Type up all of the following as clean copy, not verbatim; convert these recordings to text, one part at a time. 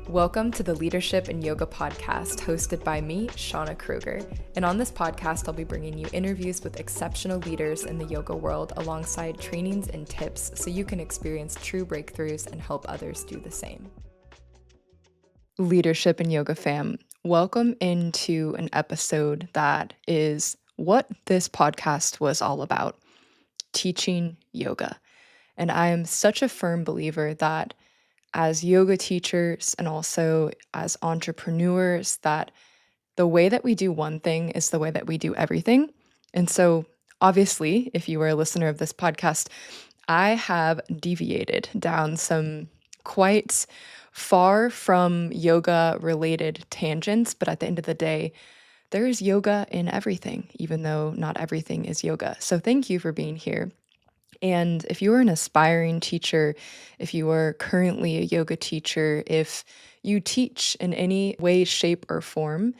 Welcome to the Leadership in Yoga podcast, hosted by me, Shauna Kruger. And on this podcast, I'll be bringing you interviews with exceptional leaders in the yoga world alongside trainings and tips so you can experience true breakthroughs and help others do the same. Leadership in Yoga fam, welcome into an episode that is what this podcast was all about, teaching yoga. And I am such a firm believer that as yoga teachers and also as entrepreneurs, that the way that we do one thing is the way that we do everything. And so, obviously, if you are a listener of this podcast, I have deviated down some quite far from yoga related tangents, but at the end of the day, there is yoga in everything, even though not everything is yoga. So, thank you for being here. And if you are an aspiring teacher, if you are currently a yoga teacher, if you teach in any way, shape, or form,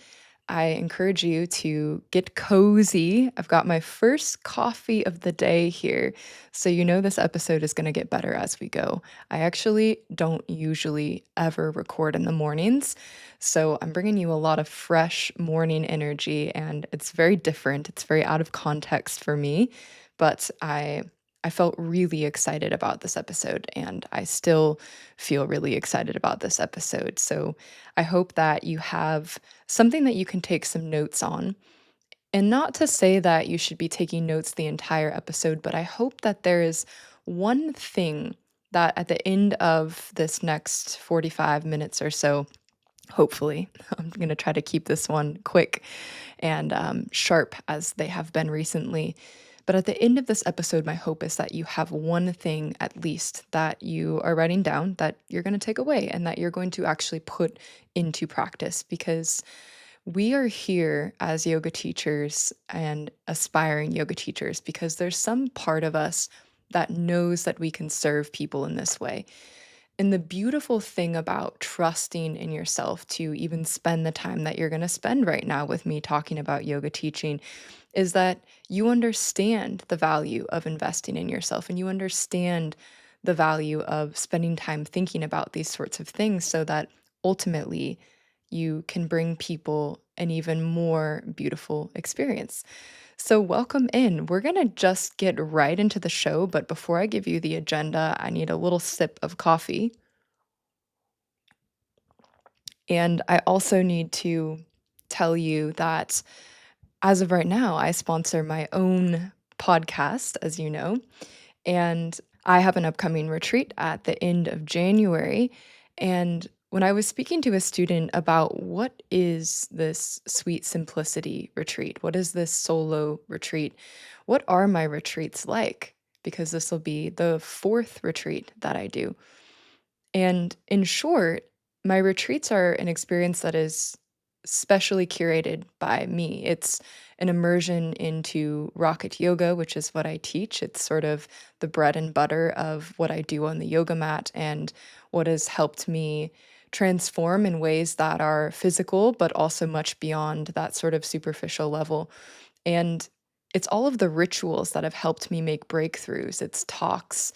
I encourage you to get cozy. I've got my first coffee of the day here. So, you know, this episode is going to get better as we go. I actually don't usually ever record in the mornings. So, I'm bringing you a lot of fresh morning energy, and it's very different. It's very out of context for me, but I felt really excited about this episode, and I still feel really excited about this episode. So I hope that you have something that you can take some notes on. And not to say that you should be taking notes the entire episode, but I hope that there is one thing that at the end of this next 45 minutes or so, hopefully, I'm going to try to keep this one quick and sharp as they have been recently. But at the end of this episode, my hope is that you have one thing at least that you are writing down that you're going to take away and that you're going to actually put into practice, because we are here as yoga teachers and aspiring yoga teachers because there's some part of us that knows that we can serve people in this way. And the beautiful thing about trusting in yourself to even spend the time that you're going to spend right now with me talking about yoga teaching is that you understand the value of investing in yourself, and you understand the value of spending time thinking about these sorts of things so that ultimately you can bring people an even more beautiful experience. So, welcome in. We're going to just get right into the show. But before I give you the agenda, I need a little sip of coffee. And I also need to tell you that as of right now, I sponsor my own podcast, as you know, and I have an upcoming retreat at the end of January. And when I was speaking to a student about what is this sweet simplicity retreat, what is this solo retreat, what are my retreats like? Because this will be the fourth retreat that I do. And in short, my retreats are an experience that is specially curated by me. It's an immersion into rocket yoga, which is what I teach. It's sort of the bread and butter of what I do on the yoga mat and what has helped me transform in ways that are physical, but also much beyond that sort of superficial level. And it's all of the rituals that have helped me make breakthroughs. It's talks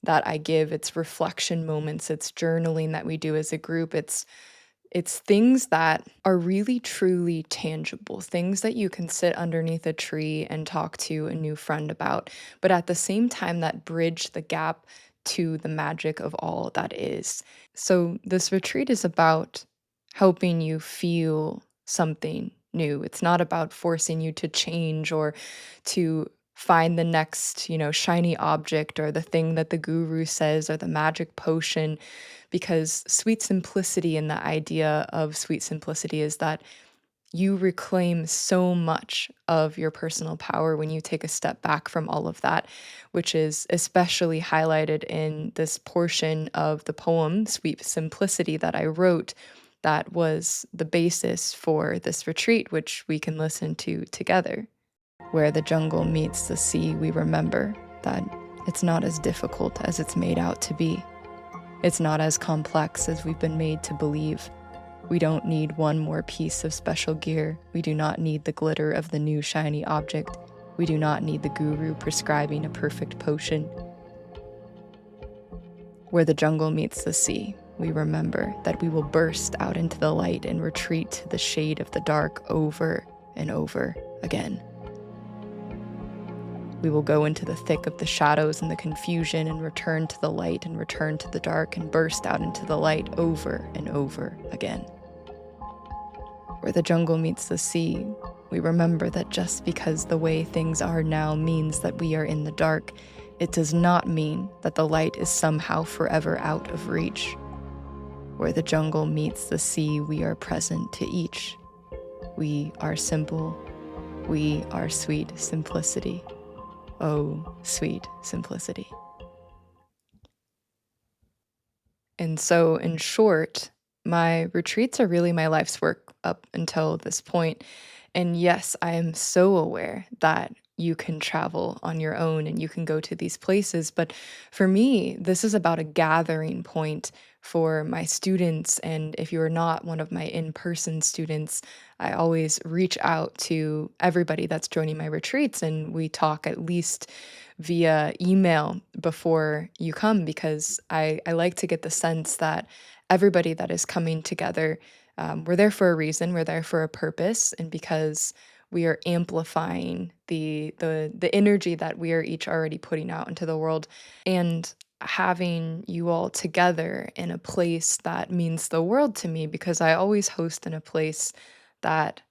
that I give, it's reflection moments, it's journaling that we do as a group. It's things that are really truly tangible, things that you can sit underneath a tree and talk to a new friend about, but at the same time that bridge the gap to the magic of all that is. So this retreat is about helping you feel something new. It's not about forcing you to change or to find the next, shiny object or the thing that the guru says or the magic potion, because sweet simplicity and the idea of sweet simplicity is that you reclaim so much of your personal power when you take a step back from all of that, which is especially highlighted in this portion of the poem, Sweet Simplicity, that I wrote, that was the basis for this retreat, which we can listen to together. Where the jungle meets the sea, we remember that it's not as difficult as it's made out to be. It's not as complex as we've been made to believe. We don't need one more piece of special gear. We do not need the glitter of the new shiny object. We do not need the guru prescribing a perfect potion. Where the jungle meets the sea, we remember that we will burst out into the light and retreat to the shade of the dark over and over again. We will go into the thick of the shadows and the confusion and return to the light and return to the dark and burst out into the light over and over again. Where the jungle meets the sea, we remember that just because the way things are now means that we are in the dark, it does not mean that the light is somehow forever out of reach. Where the jungle meets the sea, we are present to each. We are simple. We are sweet simplicity. Oh, sweet simplicity. And so, in short, my retreats are really my life's work up until this point. And yes, I am so aware that you can travel on your own and you can go to these places. But for me, this is about a gathering point for my students. And if you are not one of my in person students, I always reach out to everybody that's joining my retreats and we talk at least via email before you come because I like to get the sense that everybody that is coming together, we're there for a reason, we're there for a purpose, and because we are amplifying the energy that we are each already putting out into the world. And having you all together in a place that means the world to me because I always host in a place that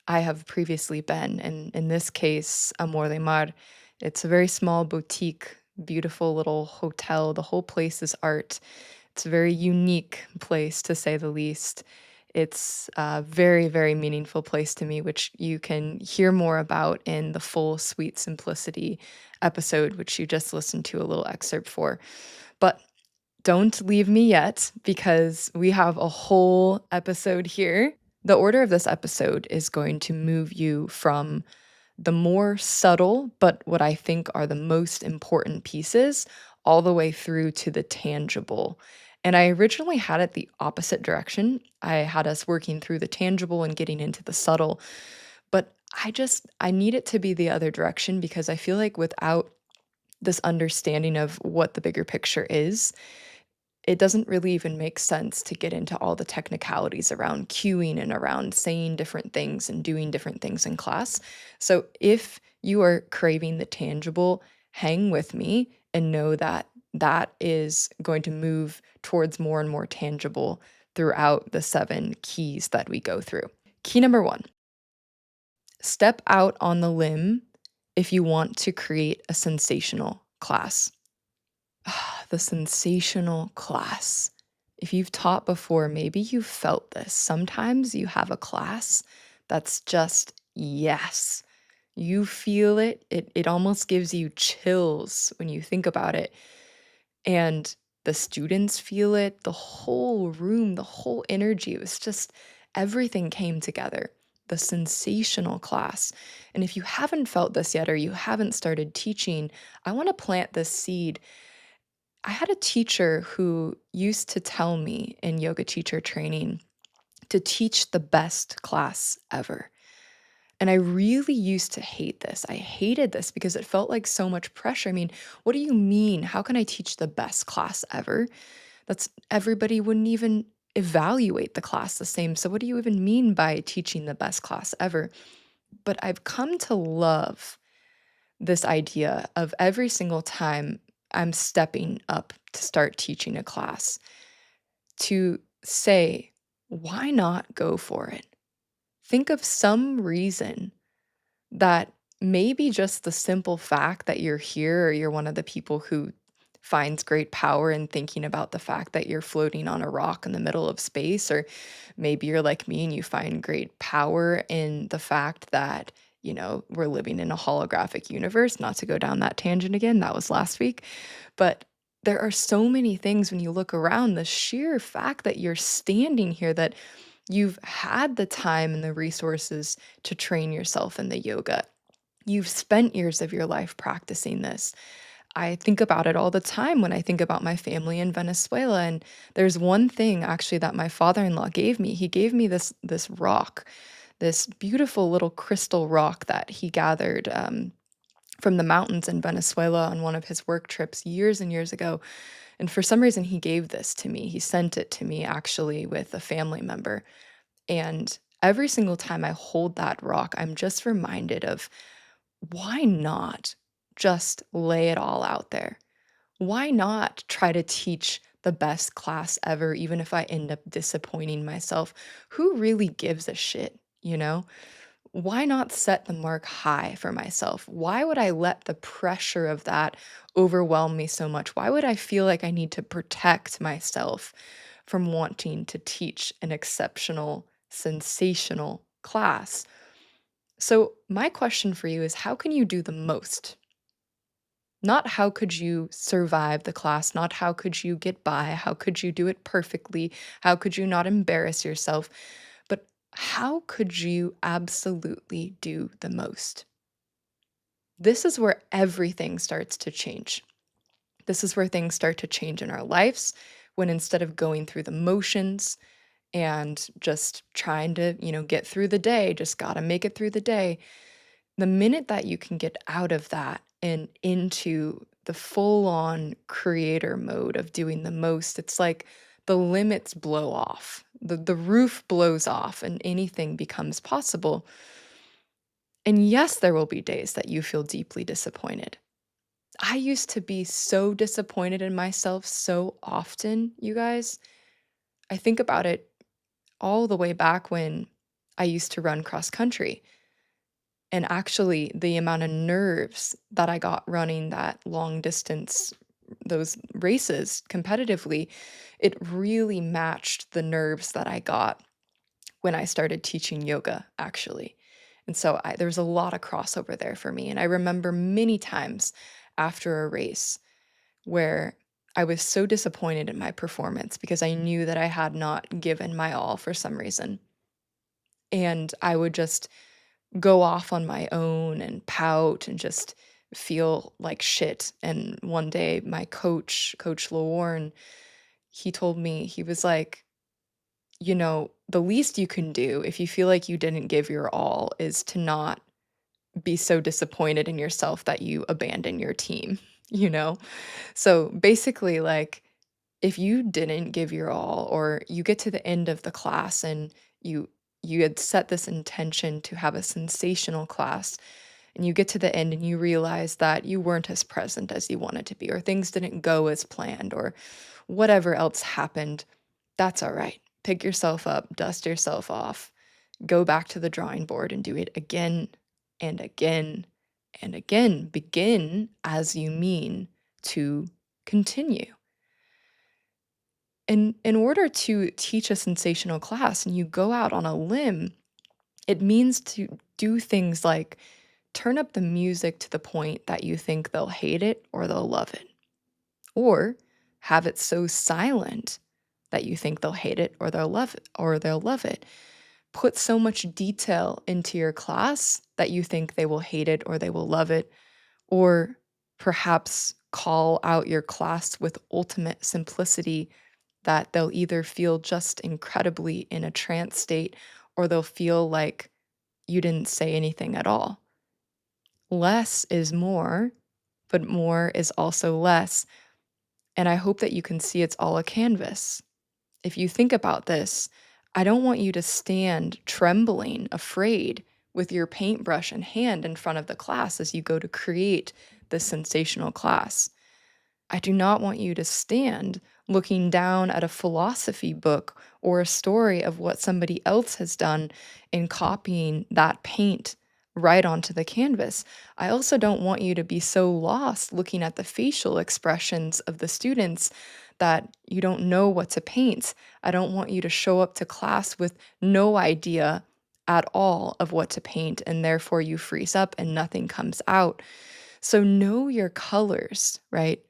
I have previously been. And in this case, Amor de Mar, it's a very small boutique, beautiful little hotel. The whole place is art. It's a very unique place, to say the least. It's a very, very meaningful place to me, which you can hear more about in the full Sweet Simplicity episode, which you just listened to a little excerpt for. But don't leave me yet because we have a whole episode here. The order of this episode is going to move you from the more subtle, but what I think are the most important pieces, all the way through to the tangible. And I originally had it the opposite direction. I had us working through the tangible and getting into the subtle. But I need it to be the other direction because I feel like without this understanding of what the bigger picture is, it doesn't really even make sense to get into all the technicalities around cueing and around saying different things and doing different things in class. So if you are craving the tangible, hang with me and know that that is going to move towards more and more tangible throughout the 7 keys that we go through. Key number 1, step out on the limb if you want to create a sensational class. The sensational class. If you've taught before, maybe you've felt this. Sometimes you have a class that's just yes. You feel it. It almost gives you chills when you think about it. And the students feel it, the whole room, the whole energy. It was just everything came together. The sensational class. And if you haven't felt this yet or you haven't started teaching, I want to plant this seed. I had a teacher who used to tell me in yoga teacher training to teach the best class ever. And I really used to hate this. I hated this because it felt like so much pressure. I mean, what do you mean? How can I teach the best class ever? That's everybody wouldn't even evaluate the class the same. So, what do you even mean by teaching the best class ever? But I've come to love this idea of every single time I'm stepping up to start teaching a class to say, why not go for it? Think of some reason that maybe just the simple fact that you're here or you're one of the people who finds great power in thinking about the fact that you're floating on a rock in the middle of space, or maybe you're like me and you find great power in the fact that, we're living in a holographic universe, not to go down that tangent again, that was last week. But there are so many things when you look around, the sheer fact that you're standing here, that you've had the time and the resources to train yourself in the yoga. You've spent years of your life practicing this. I think about it all the time when I think about my family in Venezuela. And there's one thing actually that my father-in-law gave me. He gave me this rock, this beautiful little crystal rock that he gathered from the mountains in Venezuela on one of his work trips years and years ago. And for some reason, he gave this to me. He sent it to me actually with a family member. And every single time I hold that rock, I'm just reminded of why not just lay it all out there? Why not try to teach the best class ever, even if I end up disappointing myself? Who really gives a shit, you know? Why not set the mark high for myself? Why would I let the pressure of that overwhelm me so much? Why would I feel like I need to protect myself from wanting to teach an exceptional, sensational class? So, my question for you is how can you do the most? Not how could you survive the class, not how could you get by, how could you do it perfectly, how could you not embarrass yourself, but how could you absolutely do the most? This is where everything starts to change. This is where things start to change in our lives when instead of going through the motions and just trying to, get through the day, just got to make it through the day. The minute that you can get out of that and into the full on creator mode of doing the most, it's like the limits blow off. The roof blows off and anything becomes possible. And yes, there will be days that you feel deeply disappointed. I used to be so disappointed in myself so often, you guys. I think about it all the way back when I used to run cross country. And actually, the amount of nerves that I got running that long distance, those races competitively, it really matched the nerves that I got when I started teaching yoga, actually. And so there was a lot of crossover there for me. And I remember many times after a race where I was so disappointed in my performance because I knew that I had not given my all for some reason. And I would just go off on my own and pout and just feel like shit. And one day, my coach, Coach Lawarn, he told me, he was like, the least you can do if you feel like you didn't give your all is to not be so disappointed in yourself that you abandon your team, you know? So basically, like, if you didn't give your all, or you get to the end of the class and you had set this intention to have a sensational class, and you get to the end and you realize that you weren't as present as you wanted to be, or things didn't go as planned, or whatever else happened, that's all right. Pick yourself up, dust yourself off, go back to the drawing board and do it again and again and again. Begin as you mean to continue. And in order to teach a sensational class and you go out on a limb, it means to do things like turn up the music to the point that you think they'll hate it or they'll love it, or have it so silent that you think they'll hate it or they'll love it. Put so much detail into your class that you think they will hate it or they will love it, or perhaps call out your class with ultimate simplicity that they'll either feel just incredibly in a trance state or they'll feel like you didn't say anything at all. Less is more, but more is also less. And I hope that you can see it's all a canvas. If you think about this, I don't want you to stand trembling, afraid, with your paintbrush in hand in front of the class as you go to create this sensational class. I do not want you to stand looking down at a philosophy book or a story of what somebody else has done and copying that paint right onto the canvas. I also don't want you to be so lost looking at the facial expressions of the students that you don't know what to paint. I don't want you to show up to class with no idea at all of what to paint, and therefore you freeze up and nothing comes out. So know your colors, right?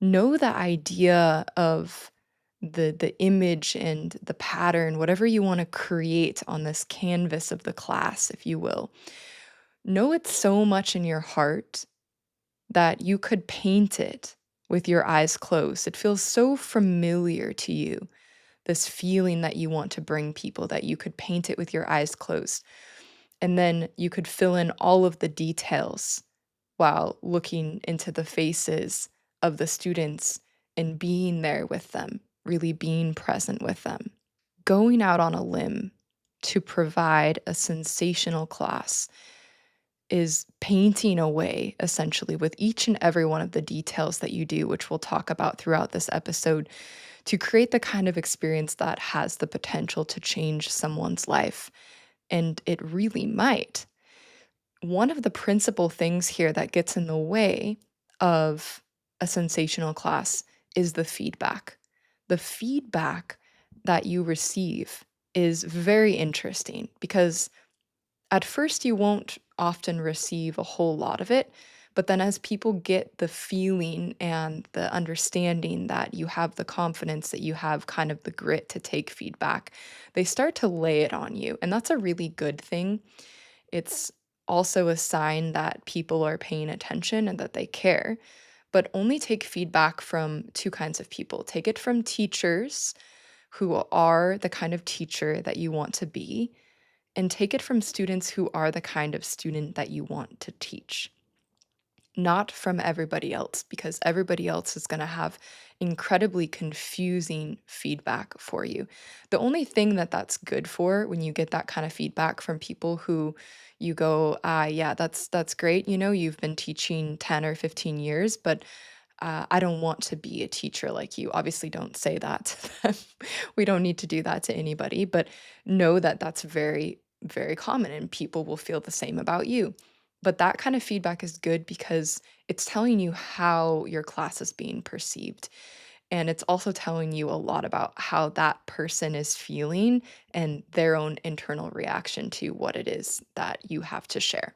Know the idea of the image and the pattern, whatever you want to create on this canvas of the class, if you will. Know it so much in your heart that you could paint it with your eyes closed. It feels so familiar to you, this feeling that you want to bring people, that you could paint it with your eyes closed. And then you could fill in all of the details while looking into the faces of the students and being there with them, really being present with them. Going out on a limb to provide a sensational class is painting away essentially with each and every one of the details that you do, which we'll talk about throughout this episode, to create the kind of experience that has the potential to change someone's life. And it really might. One of the principal things here that gets in the way of a sensational class is the feedback. The feedback that you receive is very interesting because at first you won't often receive a whole lot of it, but then as people get the feeling and the understanding that you have the confidence, that you have kind of the grit to take feedback, they start to lay it on you. And that's a really good thing. It's also a sign that people are paying attention and that they care. But only take feedback from two kinds of people. Take it from teachers who are the kind of teacher that you want to be, and take it from students who are the kind of student that you want to teach. Not from everybody else, because everybody else is going to have incredibly confusing feedback for you. The only thing that that's good for when you get that kind of feedback from people who you go, yeah, that's great. You know, you've been teaching 10 or 15 years, but I don't want to be a teacher like you. Obviously, don't say that to them. We don't need to do that to anybody, but know that that's very, very common and people will feel the same about you. But that kind of feedback is good because it's telling you how your class is being perceived. And it's also telling you a lot about how that person is feeling and their own internal reaction to what it is that you have to share.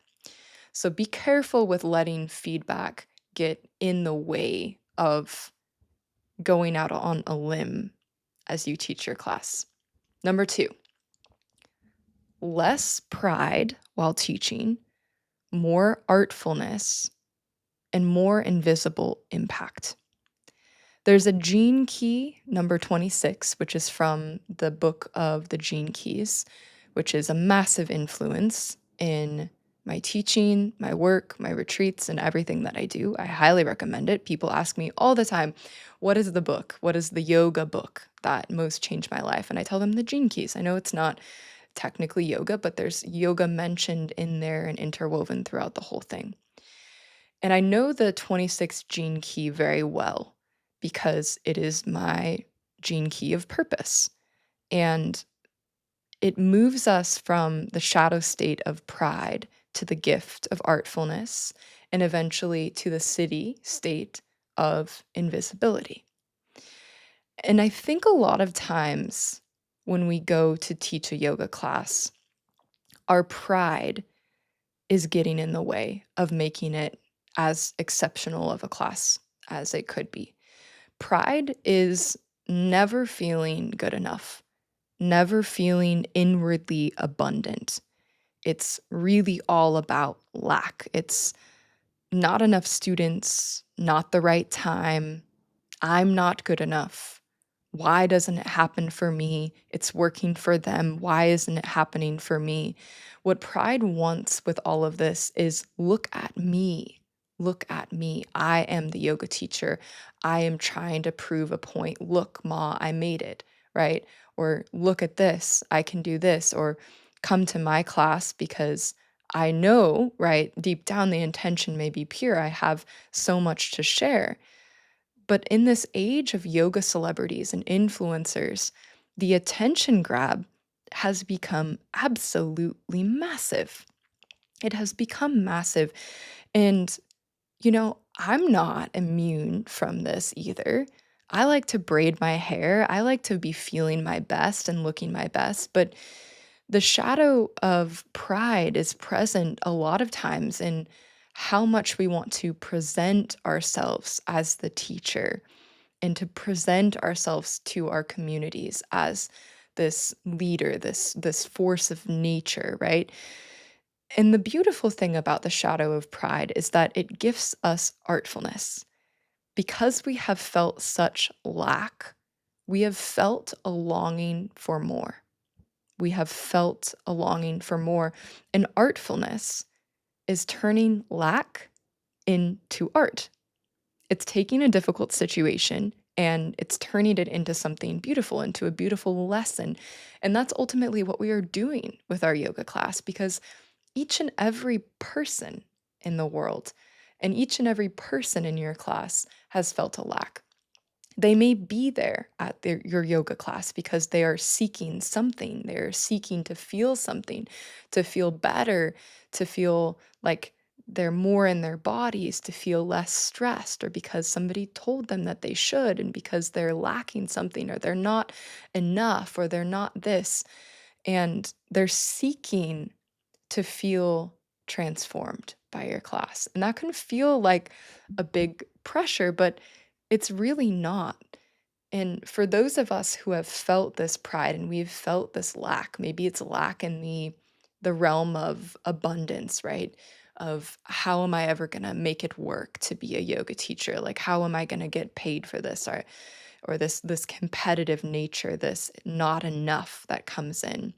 So be careful with letting feedback get in the way of going out on a limb as you teach your class. Number two, less pride while teaching, more artfulness, and more invisible impact. There's a gene key, number 26, which is from the book of the Gene Keys, which is a massive influence in my teaching, my work, my retreats, and everything that I do. I highly recommend it. People ask me all the time, what is the book? What is the yoga book that most changed my life? And I tell them the Gene Keys. I know it's not technically yoga, but there's yoga mentioned in there and interwoven throughout the whole thing. And I know the 26 gene key very well because it is my gene key of purpose. And it moves us from the shadow state of pride to the gift of artfulness and eventually to the city state of invisibility. And I think a lot of times when we go to teach a yoga class, our pride is getting in the way of making it as exceptional of a class as it could be. Pride is never feeling good enough, never feeling inwardly abundant. It's really all about lack. It's not enough students, not the right time. I'm not good enough. Why doesn't it happen for me? It's working for them. Why isn't it happening for me? What pride wants with all of this is look at me. Look at me. I am the yoga teacher. I am trying to prove a point. Look, Ma, I made it, right? Or look at this. I can do this. Or come to my class because I know, right? Deep down, the intention may be pure. I have so much to share. But in this age of yoga celebrities and influencers, the attention grab has become absolutely massive. It has become massive. And, I'm not immune from this either. I like to braid my hair. I like to be feeling my best and looking my best. But the shadow of pride is present a lot of times in how much we want to present ourselves as the teacher and to present ourselves to our communities as this leader, this force of nature, right? And the beautiful thing about the shadow of pride is that it gives us artfulness. Because we have felt such lack, we have felt a longing for more. We have felt a longing for more. And artfulness is turning lack into art. It's taking a difficult situation and it's turning it into something beautiful, into a beautiful lesson. And that's ultimately what we are doing with our yoga class, because each and every person in the world and each and every person in your class has felt a lack. They may be there at your yoga class because they are seeking something. They're seeking to feel something, to feel better, to feel like they're more in their bodies, to feel less stressed, or because somebody told them that they should, and because they're lacking something, or they're not enough, or they're not this. And they're seeking to feel transformed by your class. And that can feel like a big pressure, but it's really not. And for those of us who have felt this pride and we've felt this lack, maybe it's lack in the realm of abundance, right? Of how am I ever going to make it work to be a yoga teacher? Like how am I going to get paid for this, or this competitive nature, this not enough that comes in.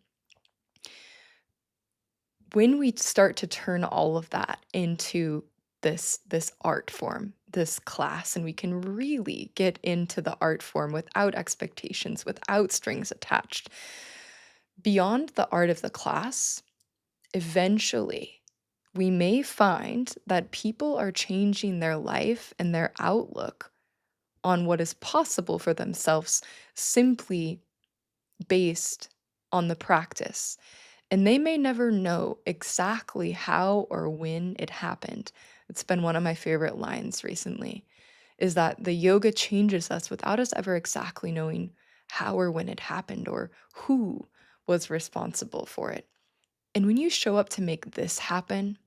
When we start to turn all of that into this art form, this class, and we can really get into the art form without expectations, without strings attached, beyond the art of the class, eventually we may find that people are changing their life and their outlook on what is possible for themselves simply based on the practice. And they may never know exactly how or when it happened. It's been one of my favorite lines recently, is that the yoga changes us without us ever exactly knowing how or when it happened or who was responsible for it. And when you show up to make this happen,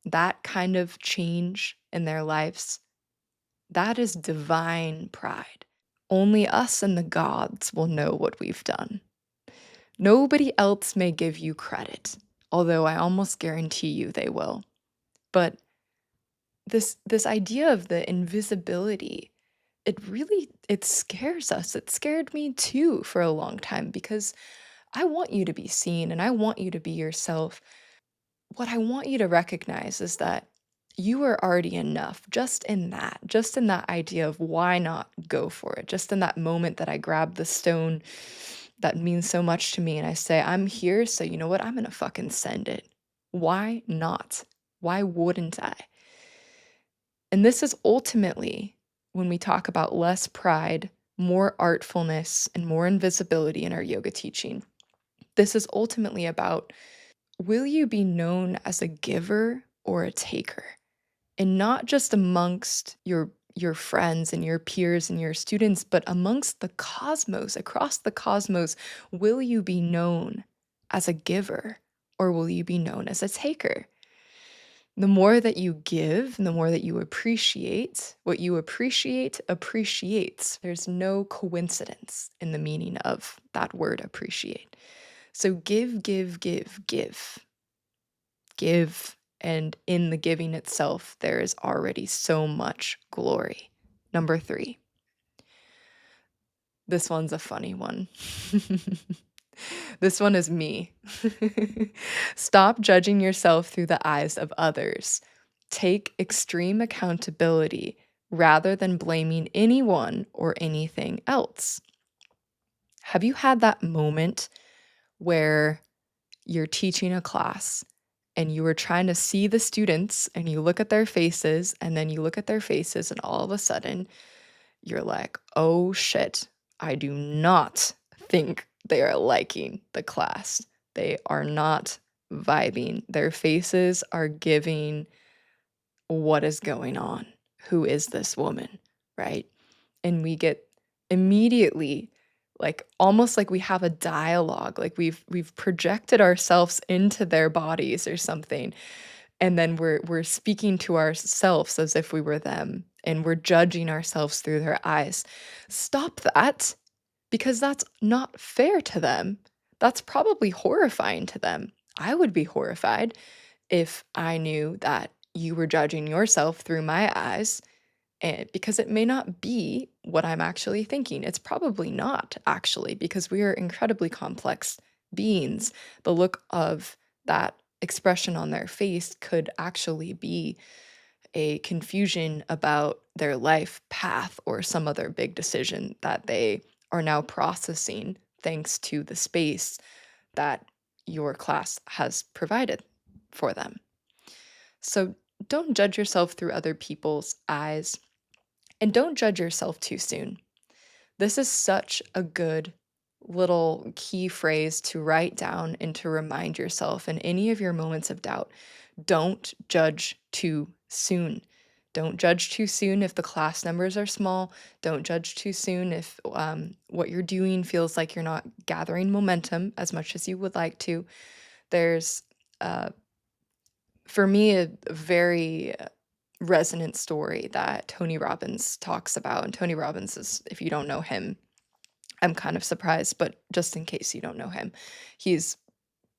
that kind of change in their lives, that is divine pride. Only us and the gods will know what we've done. Nobody else may give you credit, although I almost guarantee you they will. But this idea of the invisibility, it scares us. It scared me too for a long time because I want you to be seen and I want you to be yourself. What I want you to recognize is that you are already enough just in that idea of why not go for it, just in that moment that I grab the stone that means so much to me and I say, I'm here, so you know what? I'm gonna fucking send it. Why not? Why wouldn't I? And this is ultimately when we talk about less pride, more artfulness, and more invisibility in our yoga teaching. This is ultimately about, will you be known as a giver or a taker? And not just amongst your friends and your peers and your students, but amongst the cosmos, across the cosmos, will you be known as a giver or will you be known as a taker? The more that you give and the more that you appreciate, what you appreciate appreciates. There's no coincidence in the meaning of that word appreciate. So give, give, give, give, give. And in the giving itself, there is already so much glory. Number 3. This one's a funny one. This one is me. Stop judging yourself through the eyes of others. Take extreme accountability rather than blaming anyone or anything else. Have you had that moment where you're teaching a class and you were trying to see the students and you look at their faces and then you look at their faces and all of a sudden you're like, oh shit, I do not think they are liking the class. They are not vibing. Their faces are giving what is going on. Who is this woman? Right. And we get immediately like almost like we have a dialogue, like we've projected ourselves into their bodies or something, and then we're speaking to ourselves as if we were them and we're judging ourselves through their eyes. Stop that, because that's not fair to them. That's probably horrifying to them. I would be horrified if I knew that you were judging yourself through my eyes, and because it may not be what I'm actually thinking. It's probably not actually, because we are incredibly complex beings. The look of that expression on their face could actually be a confusion about their life path or some other big decision that they are now processing thanks to the space that your class has provided for them. So don't judge yourself through other people's eyes and don't judge yourself too soon. This is such a good little key phrase to write down and to remind yourself in any of your moments of doubt. Don't judge too soon. Don't judge too soon if the class numbers are small. Don't judge too soon if what you're doing feels like you're not gathering momentum as much as you would like to. There's, uh, for me, a very resonant story that Tony Robbins talks about. And Tony Robbins is, if you don't know him, I'm kind of surprised, but just in case you don't know him, he's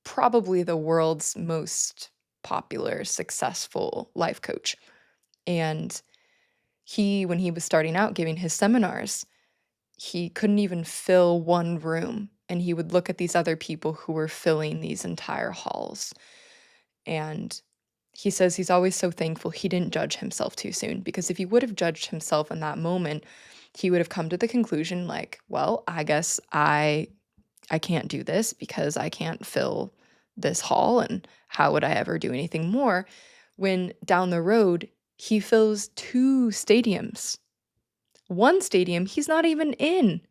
probably the world's most popular, successful life coach. And when he was starting out giving his seminars, he couldn't even fill one room. And he would look at these other people who were filling these entire halls. And he says he's always so thankful he didn't judge himself too soon, because if he would have judged himself in that moment, he would have come to the conclusion like, well, I guess I can't do this because I can't fill this hall, and how would I ever do anything more? When down the road, he fills two stadiums. One stadium he's not even in.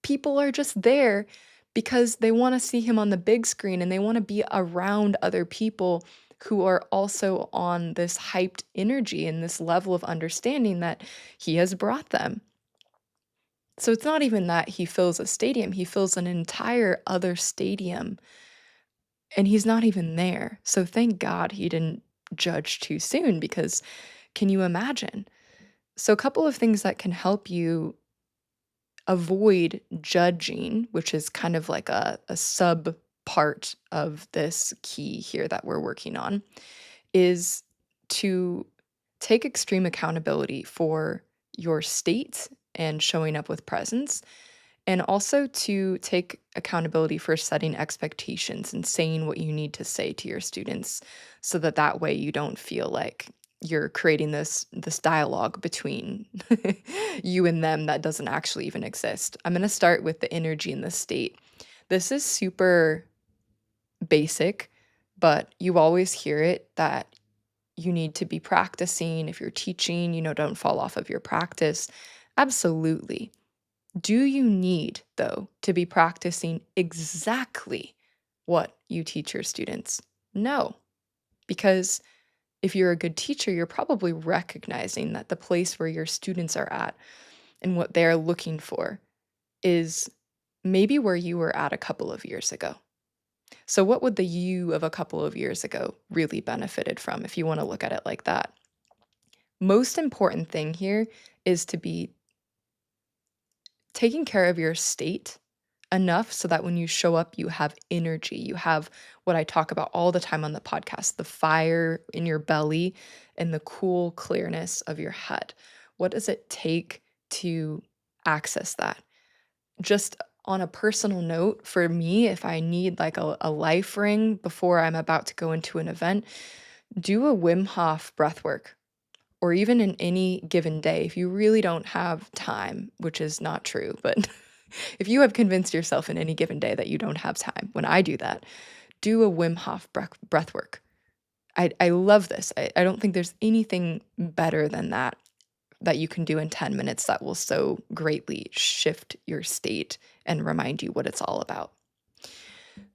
People are just there because they want to see him on the big screen and they want to be around other people who are also on this hyped energy and this level of understanding that he has brought them. So it's not even that he fills a stadium, he fills an entire other stadium and he's not even there. So thank God he didn't judge too soon, because can you imagine? So, a couple of things that can help you avoid judging, which is kind of like a sub part of this key here that we're working on, is to take extreme accountability for your state and showing up with presence, and also to take accountability for setting expectations and saying what you need to say to your students, so that that way you don't feel like you're creating this dialogue between you and them that doesn't actually even exist. I'm going to start with the energy and the state. This is super basic, but you always hear it that you need to be practicing. If you're teaching, don't fall off of your practice. Absolutely. Do you need, though, to be practicing exactly what you teach your students? No, because if you're a good teacher, you're probably recognizing that the place where your students are at and what they're looking for is maybe where you were at a couple of years ago. So, what would the you of a couple of years ago really benefited from, if you want to look at it like that? Most important thing here is to be taking care of your state enough so that when you show up, you have energy. You have what I talk about all the time on the podcast, the fire in your belly and the cool clearness of your head. What does it take to access that? Just on a personal note, for me, if I need like a life ring before I'm about to go into an event, do a Wim Hof breath work. Or even in any given day, if you really don't have time, which is not true, but if you have convinced yourself in any given day that you don't have time, when I do that, do a Wim Hof breath work. I love this. I don't think there's anything better than that you can do in 10 minutes that will so greatly shift your state and remind you what it's all about.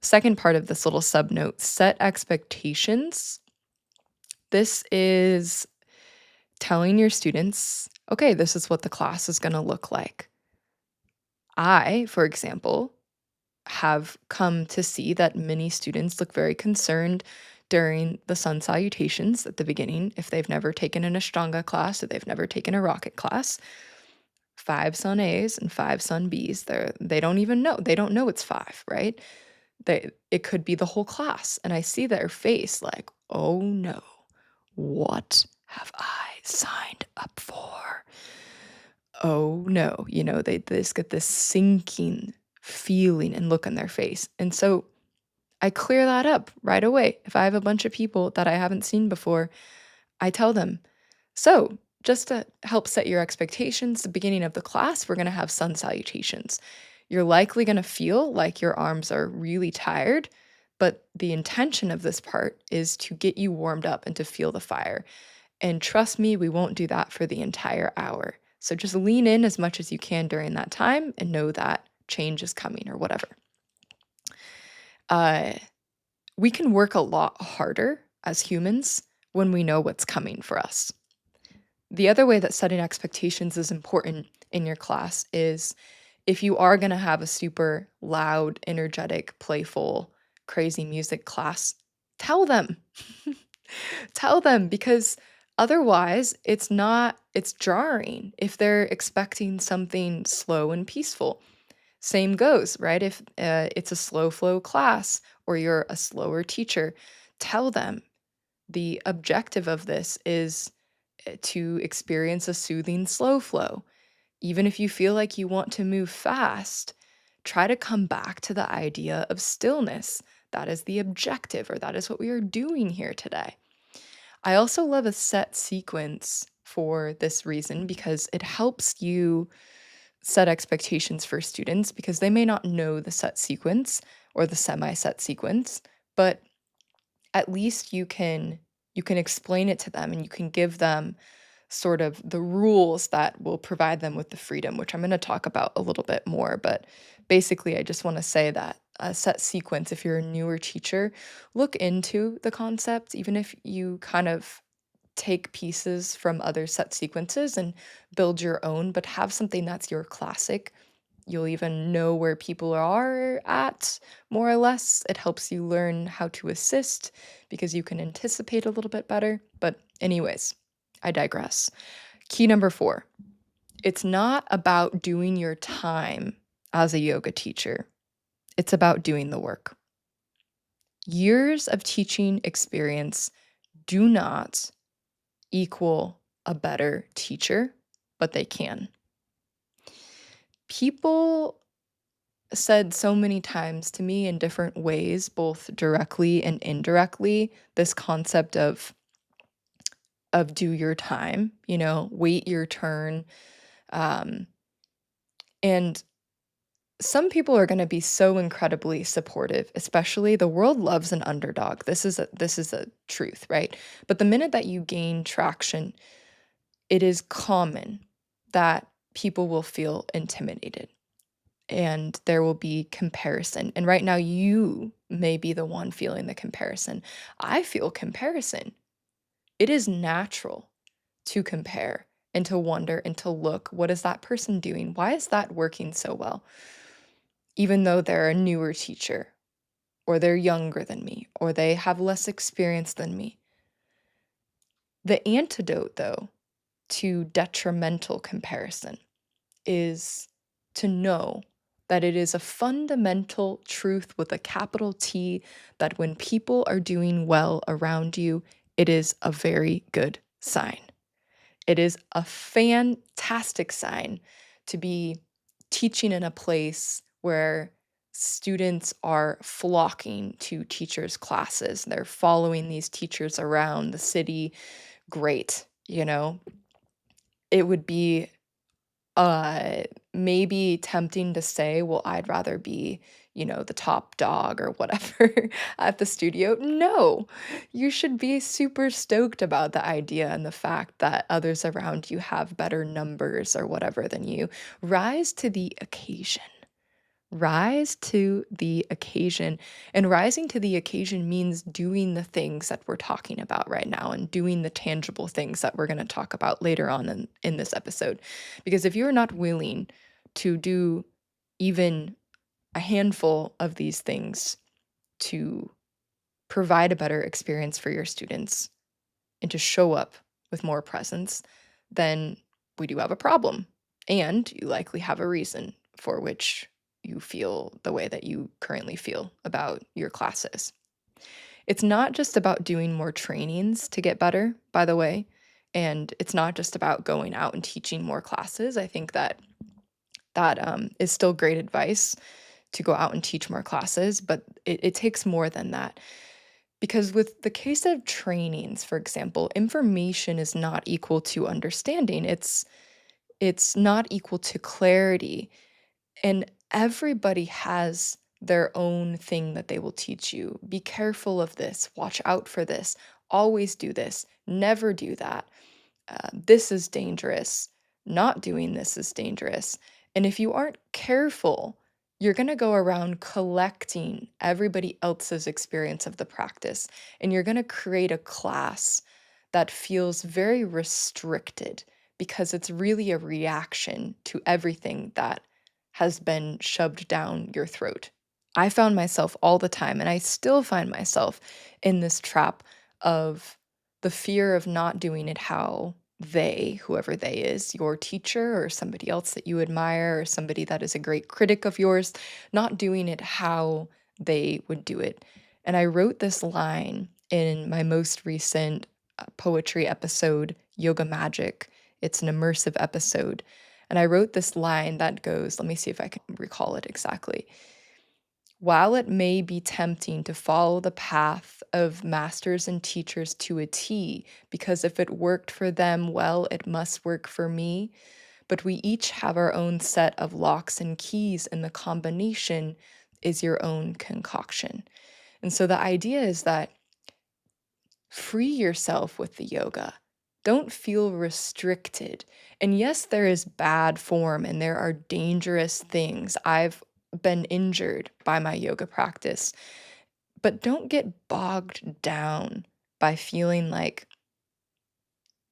Second part of this little sub note, set expectations. This is telling your students, okay, this is what the class is going to look like. I, for example, have come to see that many students look very concerned during the sun salutations at the beginning if they've never taken an Ashtanga class or they've never taken a rocket class. 5 sun A's and 5 sun B's. They don't even know. They don't know it's 5, right? It could be the whole class. And I see their face like, oh no, what have I signed up for? Oh no, they just get this sinking feeling and look on their face. And so I clear that up right away. If I have a bunch of people that I haven't seen before, I tell them, So, just to help set your expectations, the beginning of the class, we're going to have sun salutations. You're likely going to feel like your arms are really tired, but the intention of this part is to get you warmed up and to feel the fire. And trust me, we won't do that for the entire hour. So just lean in as much as you can during that time and know that change is coming or whatever. Uh, we can work a lot harder as humans when we know what's coming for us. The other way that setting expectations is important in your class is if you are going to have a super loud, energetic, playful, crazy music class, tell them. Tell them because otherwise it's jarring if they're expecting something slow and peaceful. Same goes, right? If it's a slow flow class or you're a slower teacher, tell them the objective of this is to experience a soothing slow flow. Even if you feel like you want to move fast, try to come back to the idea of stillness. That is the objective, or that is what we are doing here today. I also love a set sequence for this reason because it helps you set expectations for students because they may not know the set sequence or the semi set sequence, but at least you can explain it to them and you can give them sort of the rules that will provide them with the freedom, which I'm going to talk about a little bit more. But basically, I just want to say that a set sequence, if you're a newer teacher, look into the concept, even if you kind of take pieces from other set sequences and build your own, but have something that's your classic. You'll even know where people are at, more or less. It helps you learn how to assist because you can anticipate a little bit better. But, anyways, I digress. Key number 4, it's not about doing your time as a yoga teacher, it's about doing the work. Years of teaching experience do not equal a better teacher, but they can. People said so many times to me in different ways, both directly and indirectly, this concept of do your time, wait your turn. Um, and some people are going to be so incredibly supportive, especially the world loves an underdog. This is a truth, right? But the minute that you gain traction, it is common that people will feel intimidated and there will be comparison. And right now, you may be the one feeling the comparison. I feel comparison. It is natural to compare and to wonder and to look, what is that person doing? Why is that working so well? Even though they're a newer teacher, or they're younger than me, or they have less experience than me. The antidote, though, to detrimental comparison is to know that it is a fundamental truth with a capital T that when people are doing well around you, it is a very good sign. It is a fantastic sign to be teaching in a place where students are flocking to teachers' classes. They're following these teachers around the city. Great, It would be uh, maybe tempting to say, well, I'd rather be, the top dog or whatever at the studio. No, you should be super stoked about the idea and the fact that others around you have better numbers or whatever than you. Rise to the occasion. Rise to the occasion. And rising to the occasion means doing the things that we're talking about right now and doing the tangible things that we're going to talk about later on in this episode. Because if you're not willing to do even a handful of these things to provide a better experience for your students and to show up with more presence, then we do have a problem. And you likely have a reason for which you feel the way that you currently feel about your classes. It's not just about doing more trainings to get better, by the way, and it's not just about going out and teaching more classes. I think that is still great advice to go out and teach more classes, but it takes more than that Because with the case of trainings, for example, information is not equal to understanding. It's not equal to clarity. And everybody has their own thing that they will teach you. Be careful of this. Watch out for this. Always do this. Never do that. This is dangerous. Not doing this is dangerous. And if you aren't careful, you're going to go around collecting everybody else's experience of the practice, and you're going to create a class that feels very restricted because it's really a reaction to everything that has been shoved down your throat. I found myself all the time, and I still find myself in this trap of the fear of not doing it how they, whoever they is, your teacher or somebody else that you admire or somebody that is a great critic of yours, not doing it how they would do it. And I wrote this line in my most recent poetry episode, Yoga Magic. It's an immersive episode. And I wrote this line that goes, let me see if I can recall it exactly. While it may be tempting to follow the path of masters and teachers to a T, because if it worked for them, well, it must work for me. But we each have our own set of locks and keys, and the combination is your own concoction. And so the idea is that free yourself with the yoga. Don't feel restricted. And yes, there is bad form and there are dangerous things. I've been injured by my yoga practice, but don't get bogged down by feeling like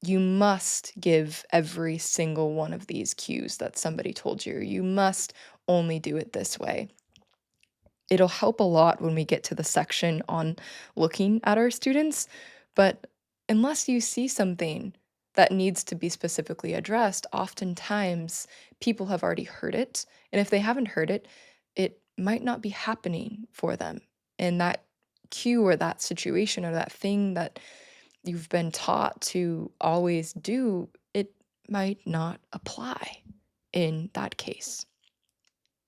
you must give every single one of these cues that somebody told you. You must only do it this way. It'll help a lot when we get to the section on looking at our students, but unless you see something that needs to be specifically addressed, oftentimes people have already heard it. And if they haven't heard it, it might not be happening for them. And that cue or that situation or that thing that you've been taught to always do, it might not apply in that case.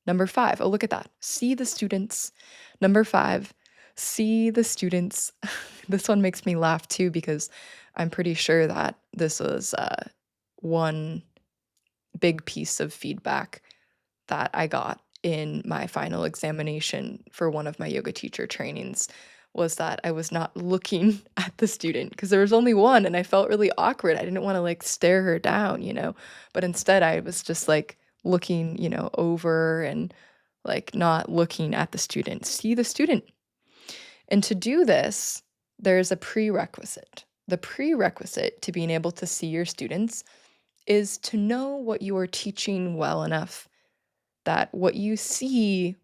Number 5, oh, look at that. See the students. Number 5, see the students. This one makes me laugh too because I'm pretty sure that this was one big piece of feedback that I got in my final examination for one of my yoga teacher trainings was that I was not looking at the student because there was only one and I felt really awkward. I didn't want to like stare her down, but instead I was just like looking, over and like not looking at the student. See the student. And to do this, there's a prerequisite. The prerequisite to being able to see your students is to know what you are teaching well enough that what you see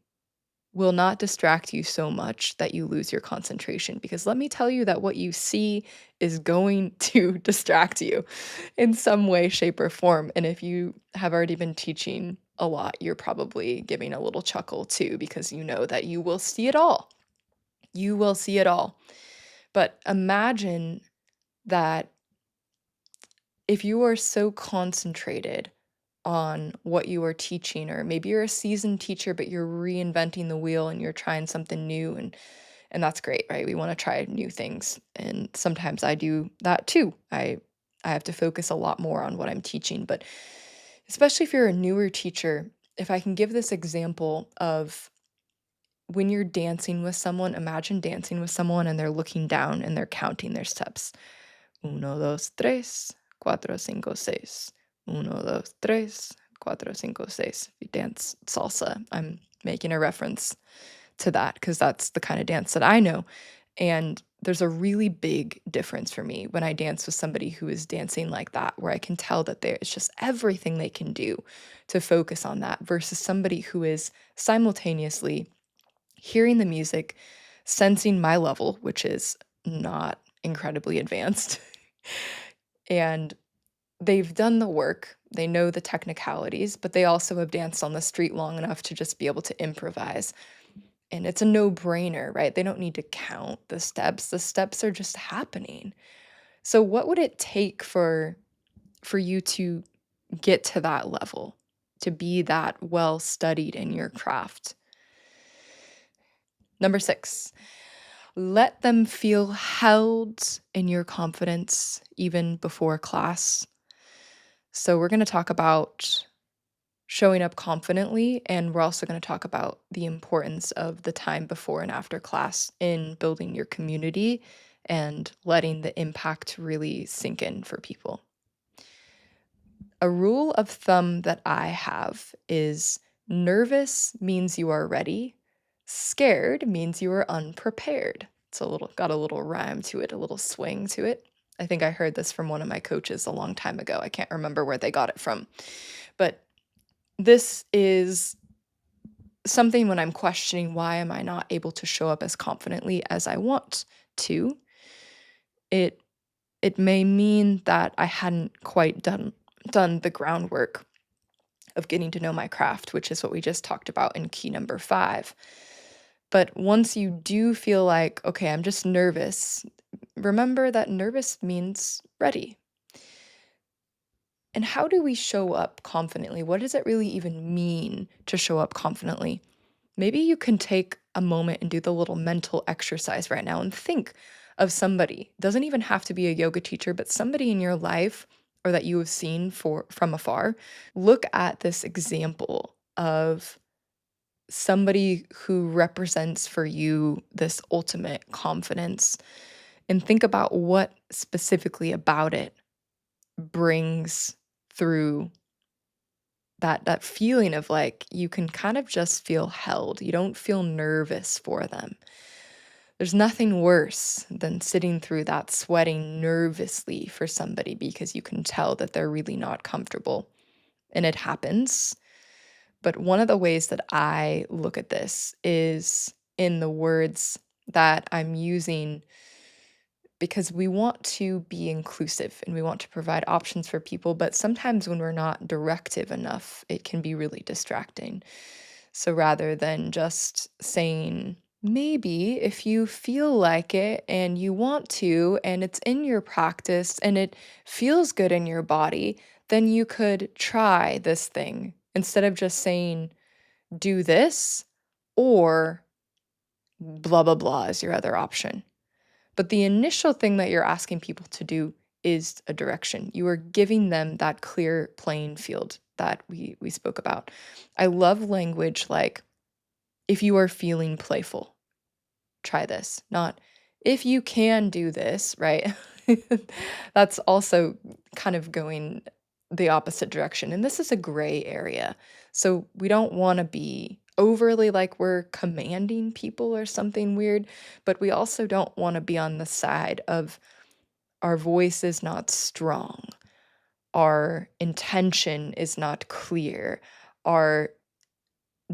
will not distract you so much that you lose your concentration. Because let me tell you that what you see is going to distract you in some way, shape, or form. And if you have already been teaching a lot, you're probably giving a little chuckle too, because you know that you will see it all. You will see it all. But imagine that if you are so concentrated on what you are teaching, or maybe you're a seasoned teacher but you're reinventing the wheel and you're trying something new, and that's great, right? We want to try new things, and sometimes I do that too. I have to focus a lot more on what I'm teaching, but especially if you're a newer teacher, if I can give this example of when you're dancing with someone, imagine dancing with someone and they're looking down and they're counting their steps. Uno, dos, tres, cuatro, cinco, seis. Uno, dos, tres, cuatro, cinco, seis. If you dance salsa, I'm making a reference to that because that's the kind of dance that I know. And there's a really big difference for me when I dance with somebody who is dancing like that, where I can tell that there's just everything they can do to focus on that versus somebody who is simultaneously hearing the music, sensing my level, which is not incredibly advanced, and they've done the work. They know the technicalities, but they also have danced on the street long enough to just be able to improvise. And it's a no-brainer, right? They don't need to count the steps. The steps are just happening. So what would it take for you to get to that level, to be that well studied in your craft? Number 6, Let them feel held in your confidence even before class. So, we're going to talk about showing up confidently, and we're also going to talk about the importance of the time before and after class in building your community and letting the impact really sink in for people. A rule of thumb that I have is nervous means you are ready, scared means you are unprepared. It's got a little rhyme to it, a little swing to it. I think I heard this from one of my coaches a long time ago. I can't remember where they it from. But this is something when I'm questioning why am I not able to show up as confidently as I want to. It it may mean that I hadn't quite done the groundwork of getting to know my craft, which is what we just talked about in key number 5. But once you do feel like, okay, I'm just nervous, remember that nervous means ready. And how do we show up confidently? What does it really even mean to show up confidently? Maybe you can take a moment and do the little mental exercise right now and think of somebody. Doesn't even have to be a yoga teacher, but somebody in your life or that you have seen from afar. Look at this example of somebody who represents for you this ultimate confidence and think about what specifically about it brings through that feeling of like you can kind of just feel held. You don't feel nervous for them. There's nothing worse than sitting through that sweating nervously for somebody because you can tell that they're really not comfortable. And it happens. But one of the ways that I look at this is in the words that I'm using because we want to be inclusive and we want to provide options for people. But sometimes when we're not directive enough, it can be really distracting. So rather than just saying, maybe if you feel like it and you want to, and it's in your practice and it feels good in your body, then you could try this thing instead of just saying, do this or blah, blah, blah is your other option. But the initial thing that you're asking people to do is a direction. You are giving them that clear playing field that we spoke about. I love language like, if you are feeling playful, try this. Not if you can do this, right? That's also kind of going the opposite direction. And this is a gray area. So we don't want to be overly like we're commanding people or something weird, but we also don't want to be on the side of our voice is not strong, our intention is not clear, our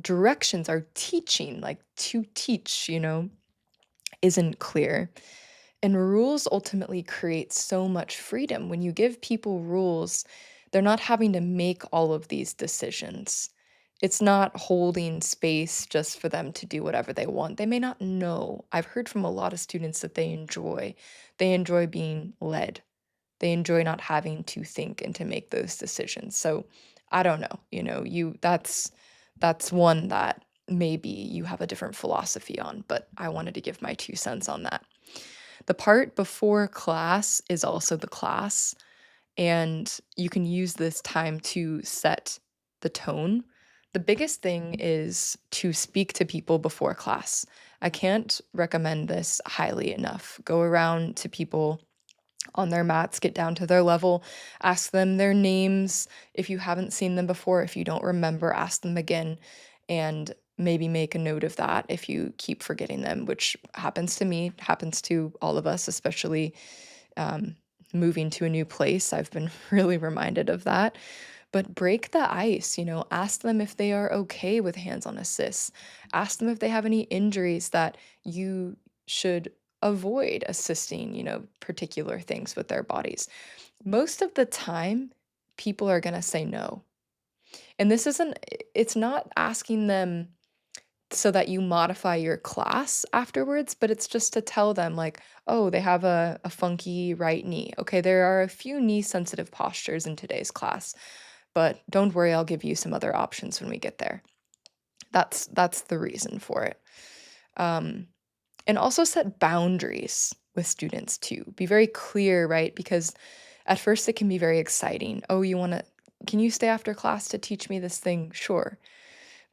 directions, our teaching, like to teach, isn't clear. And rules ultimately create so much freedom. When you give people rules, they're not having to make all of these decisions. It's not holding space just for them to do whatever they want. They may not know. I've heard from a lot of students that they enjoy being led. They enjoy not having to think and to make those decisions. So I don't know, that's one that maybe you have a different philosophy on, but I wanted to give my 2 cents on that. The part before class is also the class, and you can use this time to set the tone. The biggest thing is to speak to people before class. I can't recommend this highly enough. Go around to people on their mats, get down to their level, ask them their names. If you haven't seen them before, if you don't remember, ask them again and maybe make a note of that if you keep forgetting them, which happens to me, happens to all of us, especially um, moving to a new place. I've been really reminded of that. But break the ice, ask them if they are okay with hands on assists. Ask them if they have any injuries that you should avoid assisting, particular things with their bodies. Most of the time, people are going to say no. And it's not asking them so that you modify your class afterwards, but it's just to tell them, like, oh, they have a funky right knee. Okay, there are a few knee sensitive postures in today's class, but don't worry, I'll give you some other options when we get there. That's the reason for it. Um, And also set boundaries with students too. Be very clear, right? Because at first it can be very exciting. Oh, can you stay after class to teach me this thing? Sure.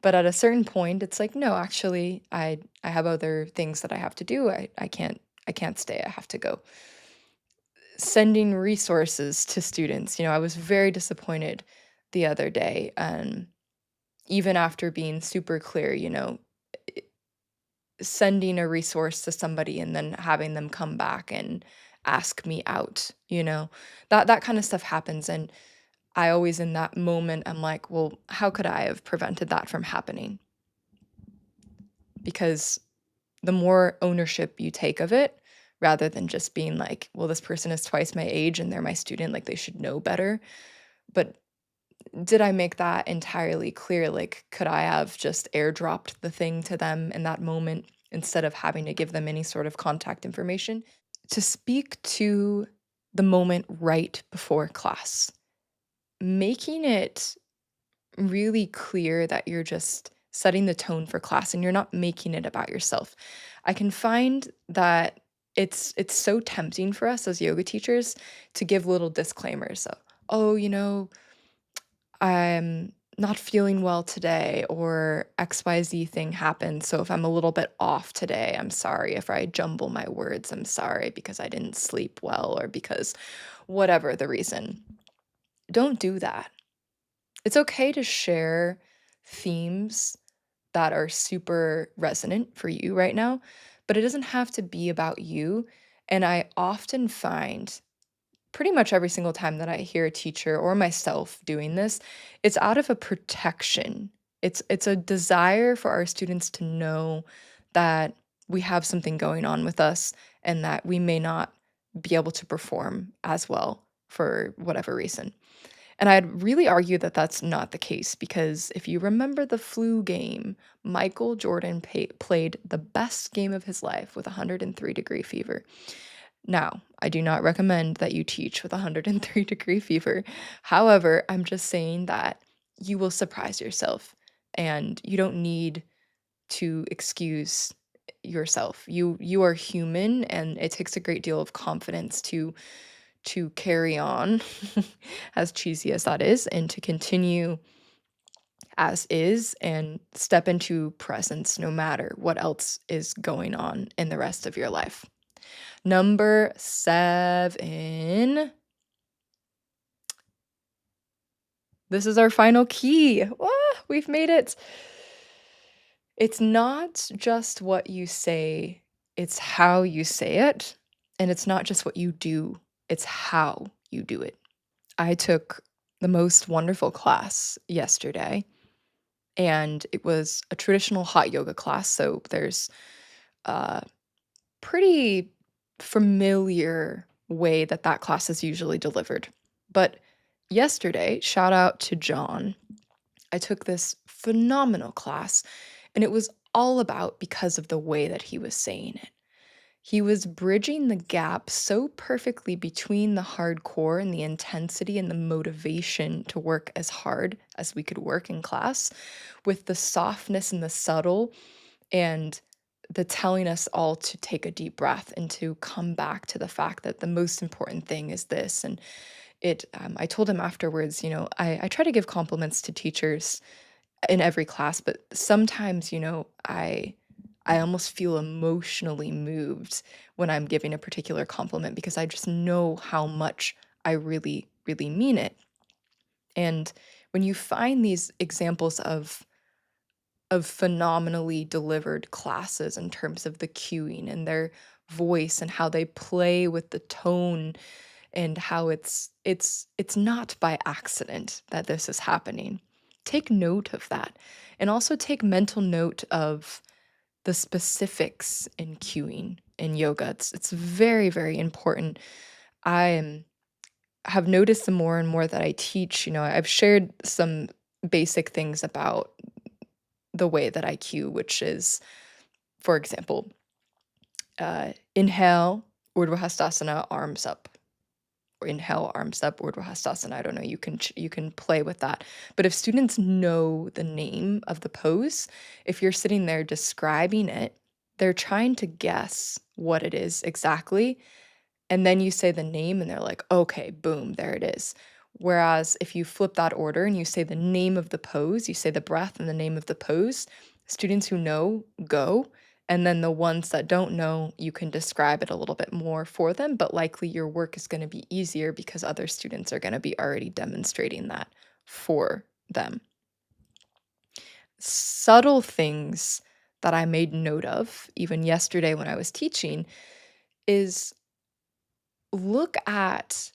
But at a certain point, it's like, no, actually, I have other things that I have to do. I can't stay. I have to go. Sending resources to students. I was very disappointed the other day. And even after being super clear, sending a resource to somebody and then having them come back and ask me out, that kind of stuff happens. And I always, in that moment, I'm like, well, how could I have prevented that from happening? Because the more ownership you take of it, rather than just being like, well, this person is twice my age and they're my student, like they should know better. But did I make that entirely clear? Like, could I have just airdropped the thing to them in that moment instead of having to give them any sort of contact information? To speak to the moment right before class, making it really clear that you're just setting the tone for class and you're not making it about yourself. I can find that it's so tempting for us as yoga teachers to give little disclaimers of, oh, I'm not feeling well today, or XYZ thing happened. So if I'm a little bit off today, I'm sorry. If I jumble my words, I'm sorry because I didn't sleep well or because whatever the reason. Don't do that. It's okay to share themes that are super resonant for you right now, but it doesn't have to be about you. And I often find pretty much every single time that I hear a teacher or myself doing this, it's out of a protection. It's a desire for our students to know that we have something going on with us and that we may not be able to perform as well for whatever reason. And I'd really argue that that's not the case because if you remember the flu game, Michael Jordan played the best game of his life with 103-degree fever. Now, I do not recommend that you teach with 103-degree fever. However, I'm just saying that you will surprise yourself and you don't need to excuse yourself. You are human and it takes a great deal of confidence to carry on as cheesy as that is and to continue as is and step into presence no matter what else is going on in the rest of your life. Number 7. This is our final key. We've made it. It's not just what you say, it's how you say it. And it's not just what you do, it's how you do it. I took the most wonderful class yesterday, and it was a traditional hot yoga class. So there's a pretty familiar way that class is usually delivered. But yesterday, shout out to John, I took this phenomenal class, and it was all about because of the way that he was saying it. He was bridging the gap so perfectly between the hardcore and the intensity and the motivation to work as hard as we could work in class with the softness and the subtle and the telling us all to take a deep breath and to come back to the fact that the most important thing is this. And I told him afterwards, I try to give compliments to teachers in every class, but sometimes, I almost feel emotionally moved when I'm giving a particular compliment because I just know how much I really, really mean it. And when you find these examples of phenomenally delivered classes in terms of the cueing and their voice and how they play with the tone and how it's not by accident that this is happening. Take note of that. And also take mental note of the specifics in cueing in yoga. It's very, very important. I have noticed the more and more that I teach, I've shared some basic things about the way that I cue, which is, for example, inhale, Urdhva Hastasana, arms up. Or inhale, arms up, Urdhva Hastasana. I don't know. You can play with that. But if students know the name of the pose, if you're sitting there describing it, they're trying to guess what it is exactly, and then you say the name and they're like, "Okay, boom, there it is." Whereas if you flip that order and you say the name of the pose, you say the breath and the name of the pose, students who know go, and then the ones that don't know, you can describe it a little bit more for them, but likely your work is gonna be easier because other students are gonna be already demonstrating that for them. Subtle things that I made note of, even yesterday when I was teaching, is look at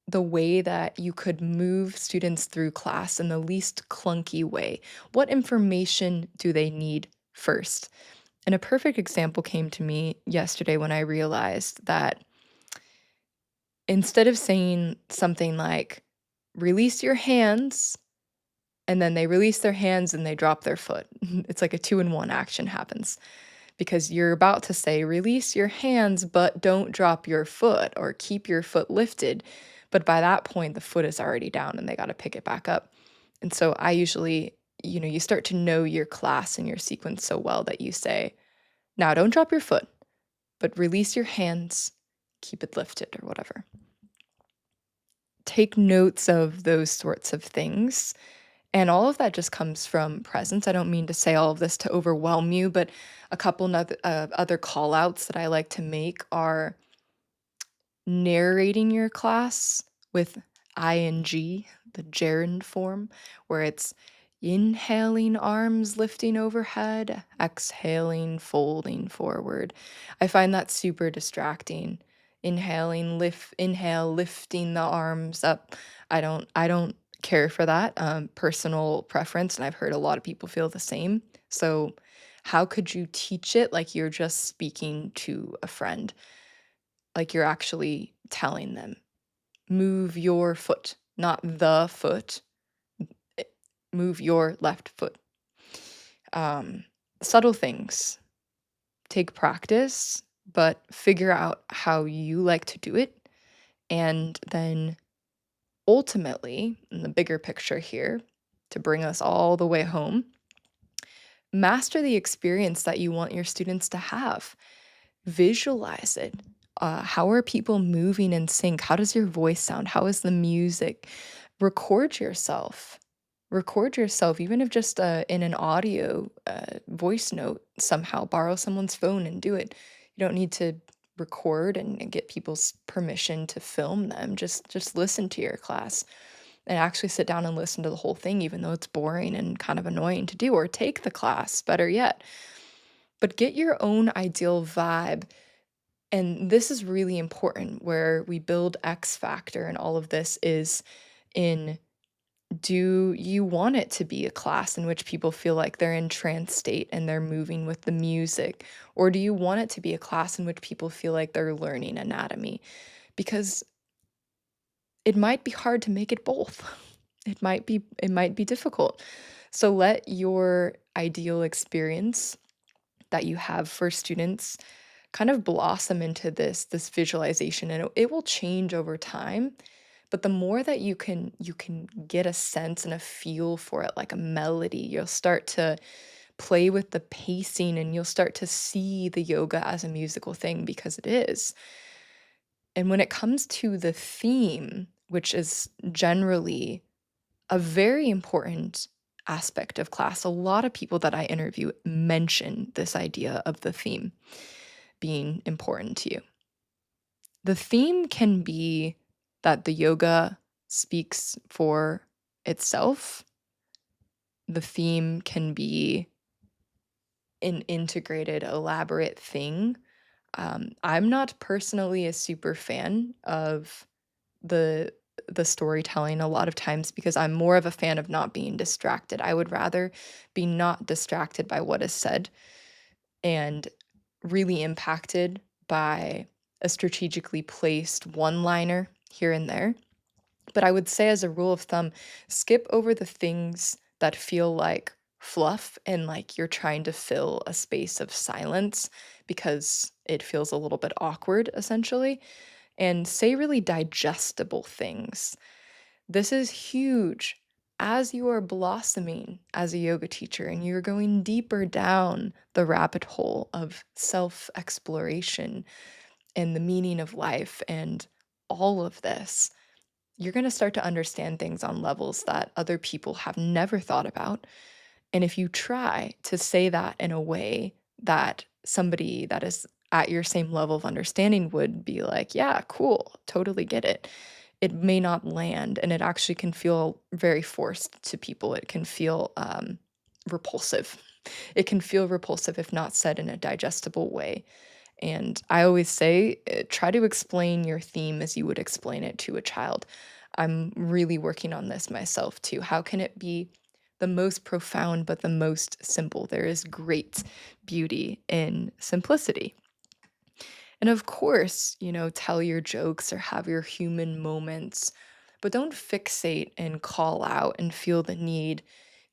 the way that you could move students through class in the least clunky way. What information do they need first? And a perfect example came to me yesterday when I realized that instead of saying something like, release your hands, and then they release their hands and they drop their foot, it's like a two in one action happens. Because you're about to say, release your hands, but don't drop your foot or keep your foot lifted. But by that point, the foot is already down and they got to pick it back up. And so I usually, you start to know your class and your sequence so well that you say, now don't drop your foot, but release your hands, keep it lifted or whatever. Take notes of those sorts of things. And all of that just comes from presence. I don't mean to say all of this to overwhelm you, but a couple other call outs that I like to make are narrating your class with ing, the gerund form, where it's inhaling, arms lifting overhead, exhaling, folding forward. I find that super distracting. Inhale, lifting the arms up. I don't care for that. Personal preference, and I've heard a lot of people feel the same. So, how could you teach it like you're just speaking to a friend? Like you're actually telling them, move your foot, not the foot, eh, move your left foot. Um, Subtle things take practice, but figure out how you like to do it. And then ultimately, in the bigger picture here, to bring us all the way home, master the experience that you want your students to have. Visualize it. How are people moving in sync? How does your voice sound? How is the music? Record yourself. Record yourself, even if just in an audio voice note somehow. Borrow someone's phone and do it. You don't need to record and get people's permission to film them. Just listen to your class and actually sit down and listen to the whole thing, even though it's boring and kind of annoying to do, or take the class, better yet. But get your own ideal vibe. And this is really important where we build X factor and all of this is in, do you want it to be a class in which people feel like they're in trance state and they're moving with the music? Or do you want it to be a class in which people feel like they're learning anatomy? Because it might be hard to make it both. It might be difficult. So let your ideal experience that you have for students kind of blossom into this visualization, and it will change over time. But the more that you can get a sense and a feel for it, like a melody, you'll start to play with the pacing and you'll start to see the yoga as a musical thing, because it is. And when it comes to the theme, which is generally a very important aspect of class, a lot of people that I interview mention this idea of the theme being important to you. The theme can be that the yoga speaks for itself. The theme can be an integrated, elaborate thing. I'm not personally a super fan of the the storytelling a lot of times, because I'm more of a fan of not being distracted. I would rather be not distracted by what is said and really impacted by a strategically placed one-liner here and there. But I would say, as a rule of thumb, skip over the things that feel like fluff and like you're trying to fill a space of silence because it feels a little bit awkward, essentially, and say really digestible things. This is huge. as you are blossoming as a yoga teacher and you're going deeper down the rabbit hole of self exploration and the meaning of life and all of this, you're going to start to understand things on levels that other people have never thought about. And if you try to say that in a way that somebody that is at your same level of understanding would be like, yeah, cool, totally get it, it may not land. And it actually can feel very forced to people. It can feel repulsive. It can feel repulsive if not said in a digestible way. And I always say, try to explain your theme as you would explain it to a child. I'm really working on this myself too. How can it be the most profound, but the most simple? There is great beauty in simplicity. And of course, tell your jokes or have your human moments, but don't fixate and call out and feel the need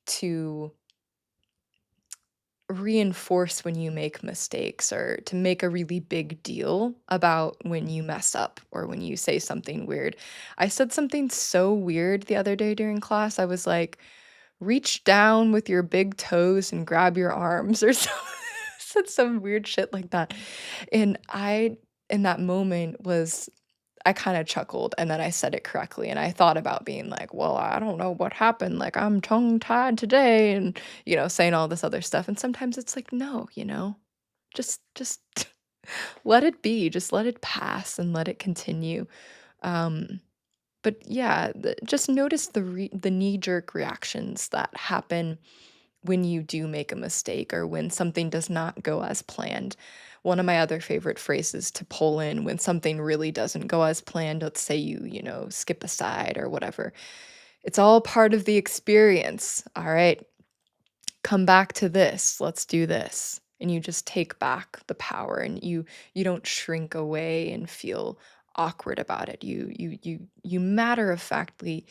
to reinforce when you make mistakes or to make a really big deal about when you mess up or when you say something weird. I said something so weird the other day during class. I was like, reach down with your big toes and grab your arms or something. Said some weird shit like that. And in that moment, I kind of chuckled and then I said it correctly. And I thought about being like, well, I don't know what happened. Like, I'm tongue tied today and, saying all this other stuff. And sometimes it's like, no, just let it be, just let it pass and let it continue. Um, but yeah, just notice the knee jerk reactions that happen when you do make a mistake or when something does not go as planned. One of my other favorite phrases to pull in when something really doesn't go as planned, let's say skip a side or whatever. It's all part of the experience. All right, come back to this. Let's do this. And you just take back the power and you don't shrink away and feel awkward about it. You matter of factly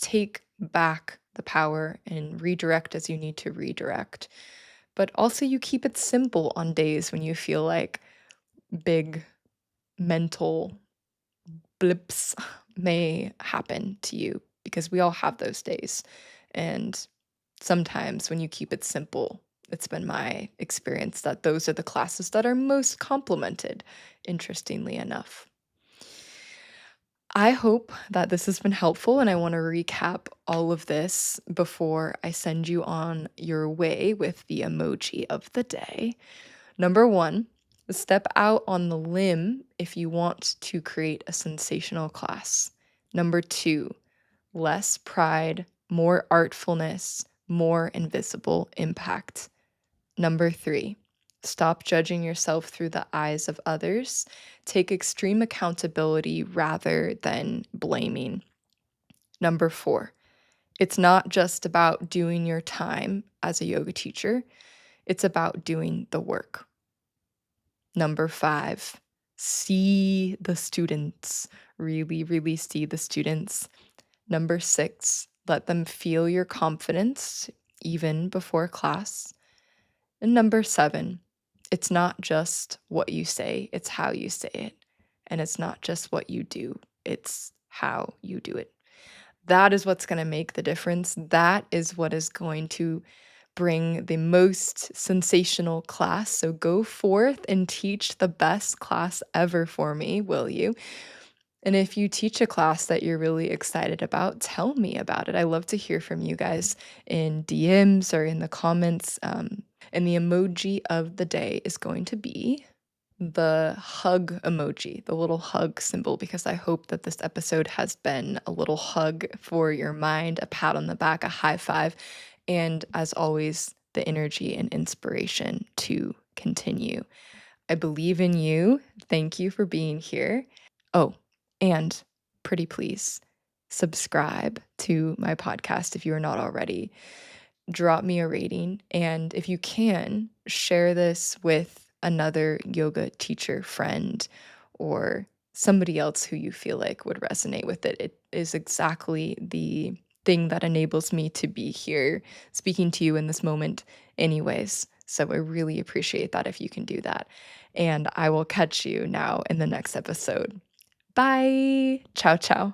take back the power and redirect as you need to redirect. But also you keep it simple on days when you feel like big mental blips may happen to you because we all have those days. And sometimes when you keep it simple, it's been my experience that those are the classes that are most complimented, interestingly enough. I hope that this has been helpful, and I want to recap all of this before I send you on your way with the emoji of the day. Number one, step out on the limb if you want to create a sensational class. Number two, less pride, more artfulness, more invisible impact. Number three, stop judging yourself through the eyes of others. Take extreme accountability rather than blaming. Number four, it's not just about doing your time as a yoga teacher, it's about doing the work. Number five, see the students. Really, really see the students. Number six, let them feel your confidence even before class. And number seven, it's not just what you say, it's how you say it. And it's not just what you do, it's how you do it. That is what's going to make the difference. That is what is going to bring the most sensational class. So go forth and teach the best class ever for me, will you? And if you teach a class that you're really excited about, tell me about it. I love to hear from you guys in DMs or in the comments. And the emoji of the day is going to be the hug emoji, the little hug symbol, because I hope that this episode has been a little hug for your mind, a pat on the back, a high five, and as always, the energy and inspiration to continue. I believe in you. Thank you for being here. Oh, and pretty please subscribe to my podcast if you are not already. Drop me a rating. And if you can, share this with another yoga teacher friend or somebody else who you feel like would resonate with it. It is exactly the thing that enables me to be here speaking to you in this moment, anyways. So I really appreciate that if you can do that. And I will catch you now in the next episode. Bye. Ciao, ciao.